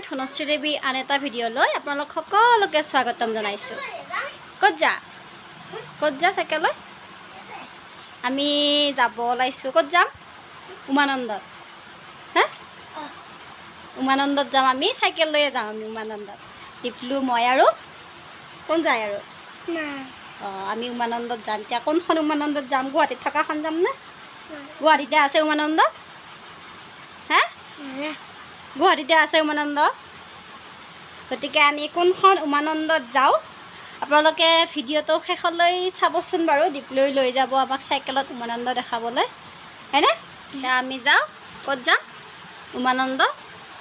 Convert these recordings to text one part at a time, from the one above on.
ধনশ্ৰী দেৱী আন এটা ভিডিঅ'লৈ আপোনালোক সকলোকে স্বাগতম জনাইছোঁ। ক'ত যা চাইকেললৈ আমি যাব ওলাইছোঁ। ক'ত যাম? উমানন্দত। হা উমানন্দত যাম আমি, চাইকেল লৈয়ে যাম আমি উমানন্দত। টিপলু মই আৰু কোন যায় আৰু আমি উমানন্দত যাম। এতিয়া কোনখন উমানন্দত যাম? গুৱাহাটীত থকাখন যাম নে? গুৱাহাটীতে আছে উমানন্দ। হা গুৱাহাটীতে আছে উমানন্দ। গতিকে আমি কোনখন উমানন্দত যাওঁ আপোনালোকে ভিডিঅ'টো শেষলৈ চাবচোন বাৰু। দীপলৈ লৈ যাব আমাক চাইকেলত উমানন্দ দেখাবলৈ, হয়নে? এতিয়া আমি যাওঁ। ক'ত যাম? উমানন্দ।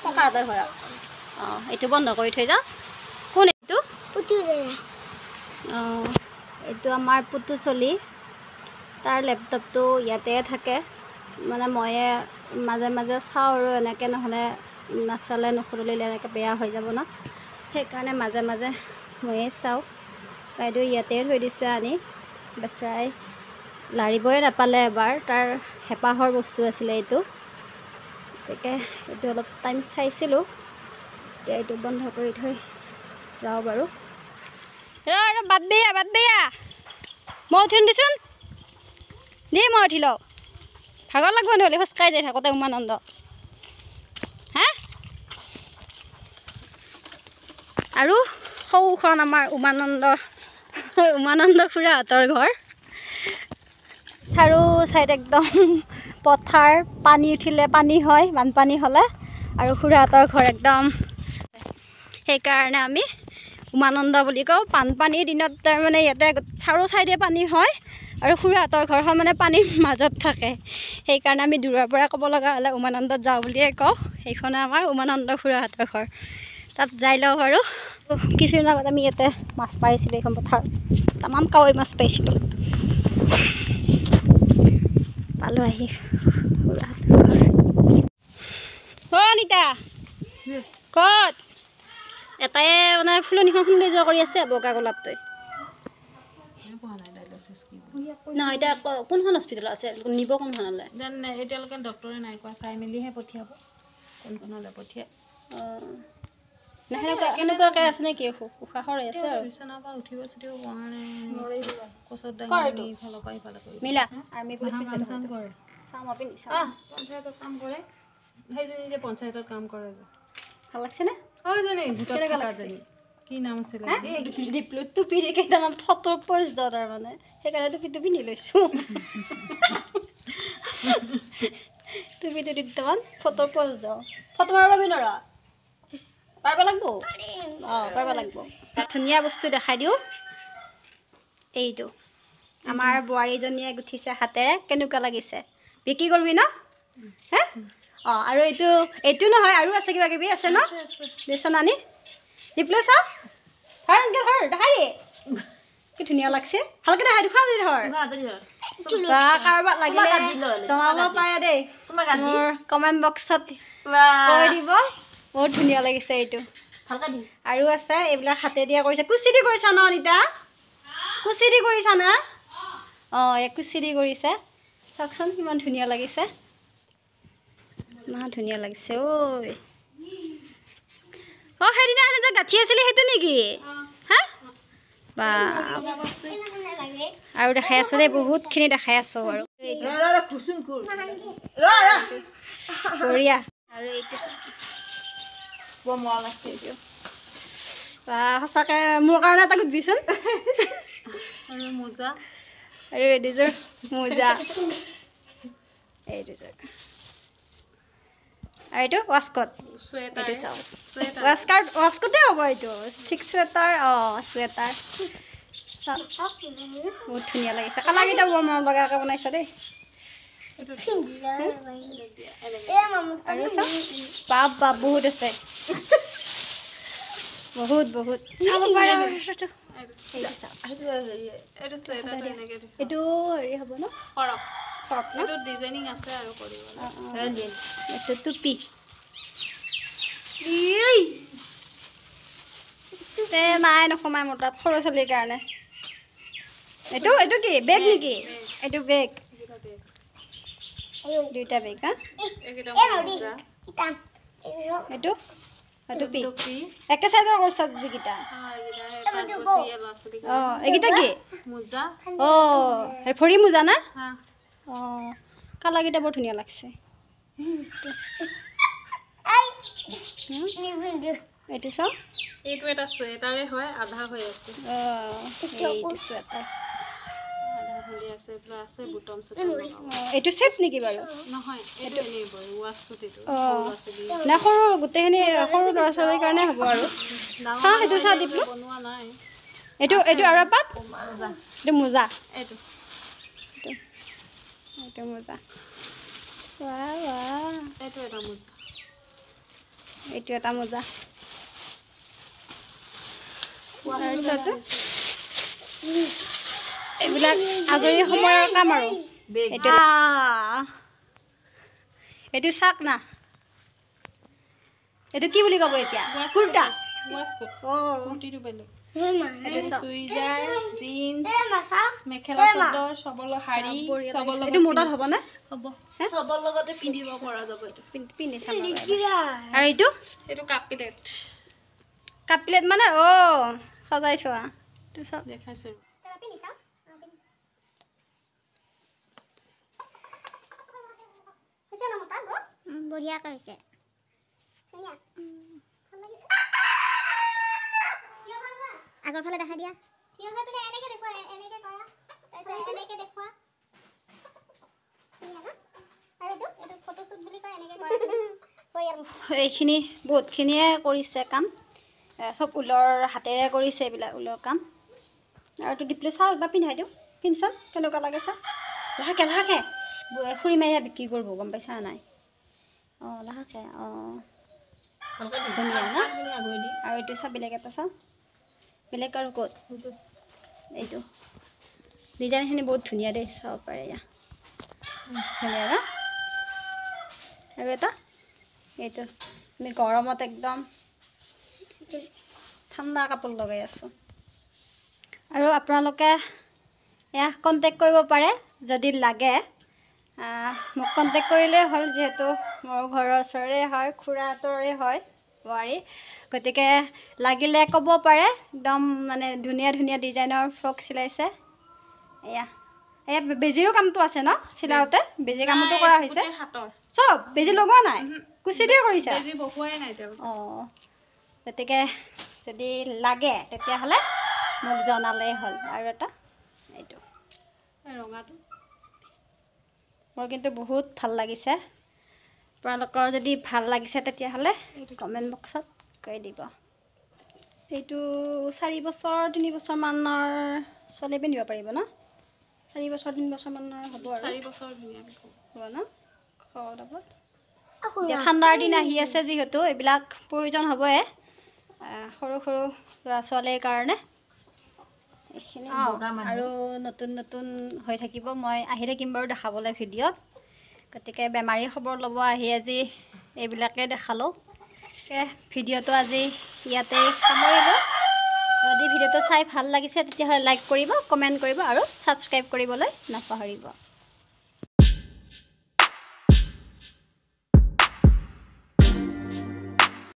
ককাহঁতৰ ঘৰত। এইটো বন্ধ কৰি থৈ যাওঁ। কোন এইটো? এইটো আমাৰ পুতু চলি। তাৰ লেপটপটো ইয়াতে থাকে, মানে ময়ে মাজে মাজে চাওঁ আৰু এনেকৈ নহ'লে নাচালে নখুলিলে এনেকৈ বেয়া হৈ যাব ন, সেইকাৰণে মাজে মাজে ময়ে চাওঁ। বাইদেউ ইয়াতে থৈ দিছে আনি, বেচেৰাই লাৰিবই নাপালে এবাৰ। তাৰ হেঁপাহৰ বস্তু আছিলে এইটো, গতিকে এইটো অলপ টাইম চাইছিলোঁ। এতিয়া এইটো বন্ধ কৰি থৈ যাওঁ বাৰু। বাদ দিয়া মই উঠি দিচোন দেই, মই উঠি লওঁ। ভাগৰ লাগব নহ'লে খোজকাঢ়ি যাই থাকোঁতে উমানন্দ। হা আৰু সৌখন আমাৰ উমানন্দ খুৰাহঁতৰ ঘৰ। চাৰো চাইড একদম পথাৰ, পানী উঠিলে পানী হয়, বানপানী হ'লে। আৰু খুৰাহঁতৰ ঘৰ একদম, সেইকাৰণে আমি উমানন্দ বুলি কওঁ। বানপানীৰ দিনত তাৰমানে ইয়াতে চাৰো চাইডে পানী হয় আৰু খুৰাহঁতৰ ঘৰখন মানে পানীৰ মাজত থাকে, সেইকাৰণে আমি দূৰৰ পৰা ক'ব লগা হ'লে উমানন্দত যাওঁ বুলিয়ে কওঁ। সেইখনে আমাৰ উমানন্দ খুৰাহঁতৰ ঘৰ। তাত যাই লওঁ আৰু। কিছুদিন আগত আমি ইয়াতে মাছ মাৰিছিলোঁ, এইখন পথাৰত তামাম কাৱৈ মাছ পাইছিলোঁ। পালোঁ আহি খুৰাহঁতৰ ঘৰ। অনিতা ক'ত? এটাই মানে ফুলনিখন সৌন্দৰ্য কৰি আছে, বগা গোলাপটোৱে। নহয়, এতিয়া কোনখন হস্পিটেলত আছে? নিব কোনখনলৈ? এতিয়ালৈকে ডক্টৰে নাই কোৱা, চাই মেলিহে পঠিয়াব কোনখনলৈ পঠিয়াই। কেনেকুৱাকৈ আছে নে কি? উশাহৰ আছে আৰু বিচনাৰ পৰা উঠিব চুঠিব পৰা নাই, কোচত দাঙি ইফালৰ পৰা ইফালে কৰি মিলা আৰ্মি পুলিচ কৰে। চাম আপি পঞ্চায়তত কাম কৰে, সেইজনী যে পঞ্চায়তত কাম কৰে যে। ভাল লাগছেনে? কেনেকুৱা লাগছে? কি নাম আছিলে? টুপি কেইটামান ফটো প'জ দ, তাৰমানে সেইকাৰণে টুপিটো পিন্ধি লৈছোঁ। টুপিটো দুটামান ফটো প'জ দ। ফটো মাৰিব পাবি নৰা? পাৰিব লাগিব। পাৰিব লাগিব। ধুনীয়া বস্তু দেখাই দিওঁ। এইটো আমাৰ বোৱাৰীজনীয়ে গুঠিছে হাতেৰে, কেনেকুৱা লাগিছে? বিক্ৰী কৰিবি ন? হে আৰু এইটো নহয়, আৰু আছে কিবা কিবি আছে ন? দেচোন আনি দিপলৈ চা। দেখাই দিয়ে কি ধুনীয়া লাগছে। ভালকৈ দেখাই দুখন কাৰোবাক লাগিলে জনাব পাৰে দেই, মোৰ কমেণ্ট বক্সত কৈ দিব। বহুত ধুনীয়া লাগিছে এইটো। আৰু আছে এইবিলাক হাতে দিয়া কৰিছে। কুচি দি কৰিছা ন অনিতা? কুচি দি কৰিছা না? এই কুচি দি কৰিছে। চাওকচোন কিমান ধুনীয়া লাগিছে, ইমান ধুনীয়া লাগিছে। সেইদিনাখনি যে গাঁঠি আছিলে সেইটো নেকি? হা বা আৰু দেখাই আছোঁ দেই, বহুতখিনি দেখাই আছোঁ বাৰু। বঢ়িয়া। আৰু এইটো সঁচাকৈ মোৰ কাৰণে এটা গুঠিবিচোন। আৰু মোজা, আৰু এই দুযোৰ মোজা, এই দুযোৰ। আৰু এইটো ৱাস্কট, এইটো চাওঁ ৱাস্কটে হ'ব। এইটো ঠিক চুৱেটাৰ, চুৱেটাৰ। বহুত ধুনীয়া লাগিছে। কালাৰকেইটা বৰ মৰম লগাকৈ বনাইছা দেই। আৰু চাওঁ বাপ বহুত আছে, বহুত চাব পাৰে। এইটো হেৰি হ'ব ন? ফৰক ন? ডিজাইনিং আছে আৰু কৰিবলৈ। এইটো টুপি। নাই নোসোমাই মোৰ তাত, সৰু ছোৱালীৰ কাৰণে। এইটো কি বেগ নেকি? এইটো বেগ, দুইটা বেগ। হা এইটো টুপি একে সাইজৰ কৰিছা দুকিটা এইকেইটা কি মোজা এই ভৰি মোজা না হা কালাৰকেইটা বৰ ধুনীয়া লাগছে এইটো চাওঁ এইটো এটা চুৱেটাৰে হয় আধা হৈ আছে এইটো চুৱেটাৰ আধা খুলি আছে পুৰা আছে বুটম চুটম এইটো সেট নেকি বাৰু নহয় এইটো এনেই বয় ৱাছ কুটিটো না সৰু গোটেইখিনি সৰু ল'ৰা ছোৱালীৰ কাৰণে হ'ব আৰু চাওঁ সেইটো চাওঁ দিবলো বনোৱা নাই এইটো আৰু পাত এইটো মোজা এইটো মোজা এইটো এটা মোজা এইটো এটা মোজা তাৰপিছতে এইবিলাক আজৰি সময়ৰ কাম আৰু এইটো চাক না এইটো কি বুলি ক'ব এতিয়া কুৰ্তা কুৰ্তিটো বেলেগ চুইজাৰ জিন্স মেখেলা চাদৰ চবৰ শাৰী চবৰ এইটো মোটাত হ'ব নে হ'ব চবৰ লগতে পিন্ধিব পৰা যাব এইটো পিন্ধি চাম আৰু এইটো কাপ প্লেট মানে সজাই থোৱা এইটো চাওক দেখাইছে বঢ়িয়াকৈ হৈছে আগৰ ফালে দেখা দিয়া এইখিনি বহুতখিনিয়ে কৰিছে কাম চব ঊলৰ হাতেৰে কৰিছে এইবিলাক ঊলৰ কাম আৰু এইটো ডিপ্লে চাওঁ একবাৰ পিন্ধাই দিওঁ পিন্ধচোন কেনেকুৱা লাগে চা লাহেকৈ ফুৰি মাৰিহে বিক্ৰী কৰিব গম পাইছা নাই লাহেকৈ ধুনীয়া ন আৰু এইটো চা বেলেগ এটা চাওঁ বেলেগ আৰু ক'ত এইটো ডিজাইনখিনি বহুত ধুনীয়া দেই চাব পাৰে এয়া ধুনীয়া ন আৰু এটা এইটো আমি গৰমত একদম ঠাণ্ডা কাপোৰ লগাই আছোঁ আৰু আপোনালোকে এয়া কণ্টেক্ট কৰিব পাৰে যদি লাগে মোক কণ্টেক্ট কৰিলেই হ'ল যিহেতু মোৰ ঘৰৰ ওচৰৰে হয় খুৰাহঁতৰে হয় বোৱাৰী গতিকে লাগিলে ক'ব পাৰে একদম মানে ধুনীয়া ধুনীয়া ডিজাইনৰ ফ্ৰক চিলাইছে এয়া বেজিৰো কামটো আছে ন চিলাওঁতে বেজি কামটো কৰা হৈছে চব বেজি লগোৱা নাই কুচি দিয়ে কৰিছে গতিকে যদি লাগে তেতিয়াহ'লে মোক জনালেই হ'ল আৰু এটা এইটো ৰঙাটো মোৰ কিন্তু বহুত ভাল লাগিছে আপোনালোকৰ যদি ভাল লাগিছে তেতিয়াহ'লে কমেণ্ট বক্সত কৈ দিব এইটো 4 বছৰ 3 বছৰমানৰ ছোৱালী পিন্ধিব পাৰিব ন 4 বছৰ 3 বছৰমানৰ হ'ব আৰু 4 বছৰ ধুনীয়াকৈ হ'ব ন এতিয়া ঠাণ্ডাৰ দিন আহি আছে যিহেতু এইবিলাক প্ৰয়োজন হ'বই সৰু সৰু ল'ৰা ছোৱালীৰ কাৰণে এইখিনি আৰু নতুন নতুন হৈ থাকিব মই আহি থাকিম বাৰু দেখাবলৈ ভিডিঅ'ত গতিকে বেমাৰী খবৰ ল'ব আহি আজি এইবিলাকে দেখালোঁ ভিডিঅ'টো আজি ইয়াতে সামৰিলোঁ যদি ভিডিঅ'টো চাই ভাল লাগিছে তেতিয়াহ'লে লাইক কৰিব কমেণ্ট কৰিব আৰু ছাবস্ক্ৰাইব কৰিবলৈ নাপাহৰিব